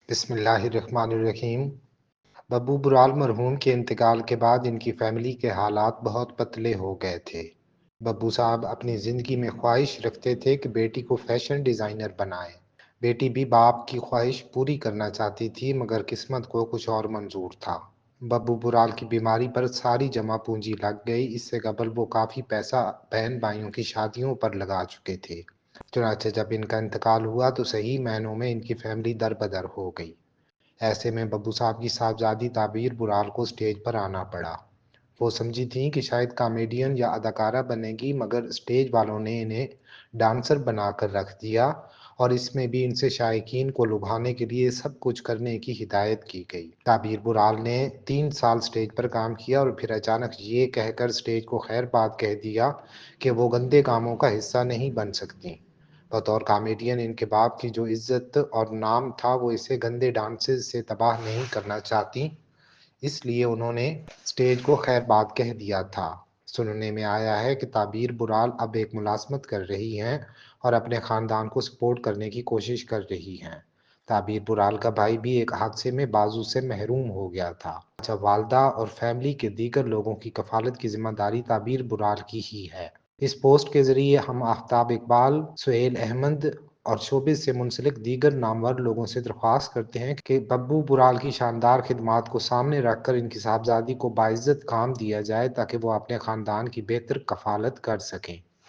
بسم اللہ الرحمن الرحیم۔ ببو برال مرحوم کے انتقال کے بعد ان کی فیملی کے حالات بہت پتلے ہو گئے تھے۔ ببو صاحب اپنی زندگی میں خواہش رکھتے تھے کہ بیٹی کو فیشن ڈیزائنر بنائیں۔ بیٹی بھی باپ کی خواہش پوری کرنا چاہتی تھی، مگر قسمت کو کچھ اور منظور تھا۔ ببو برال کی بیماری پر ساری جمع پونجی لگ گئی۔ اس سے قبل وہ کافی پیسہ بہن بھائیوں کی شادیوں پر لگا چکے تھے۔ چنانچہ جب ان کا انتقال ہوا تو صحیح معنوں میں ان کی فیملی در بدر ہو گئی۔ ایسے میں ببو صاحب کی صاحبزادی تعبیر برال کو سٹیج پر آنا پڑا۔ وہ سمجھی تھیں کہ شاید کامیڈین یا اداکارہ بنے گی، مگر سٹیج والوں نے انہیں ڈانسر بنا کر رکھ دیا، اور اس میں بھی ان سے شائقین کو لبھانے کے لیے سب کچھ کرنے کی ہدایت کی گئی۔ تعبیر برال نے 3 سال سٹیج پر کام کیا اور پھر اچانک یہ کہہ کر سٹیج کو خیر بات کہہ دیا کہ وہ گندے کاموں کا حصہ نہیں بن سکتی۔ بطور کامیڈین ان کے باپ کی جو عزت اور نام تھا وہ اسے گندے ڈانسز سے تباہ نہیں کرنا چاہتی، اس لیے انہوں نے سٹیج کو خیر بات کہہ دیا تھا۔ سننے میں آیا ہے کہ تعبیر برال اب ایک ملازمت کر رہی ہیں اور اپنے خاندان کو سپورٹ کرنے کی کوشش کر رہی ہیں۔ تعبیر برال کا بھائی بھی ایک حادثے میں بازو سے محروم ہو گیا تھا۔ جب والدہ اور فیملی کے دیگر لوگوں کی کفالت کی ذمہ داری تعبیر برال کی ہی ہے۔ اس پوسٹ کے ذریعے ہم آفتاب اقبال، سہیل احمد اور شوبز سے منسلک دیگر نامور لوگوں سے درخواست کرتے ہیں کہ ببو برال کی شاندار خدمات کو سامنے رکھ کر ان کی صاحبزادی کو باعزت کام دیا جائے تاکہ وہ اپنے خاندان کی بہتر کفالت کر سکیں۔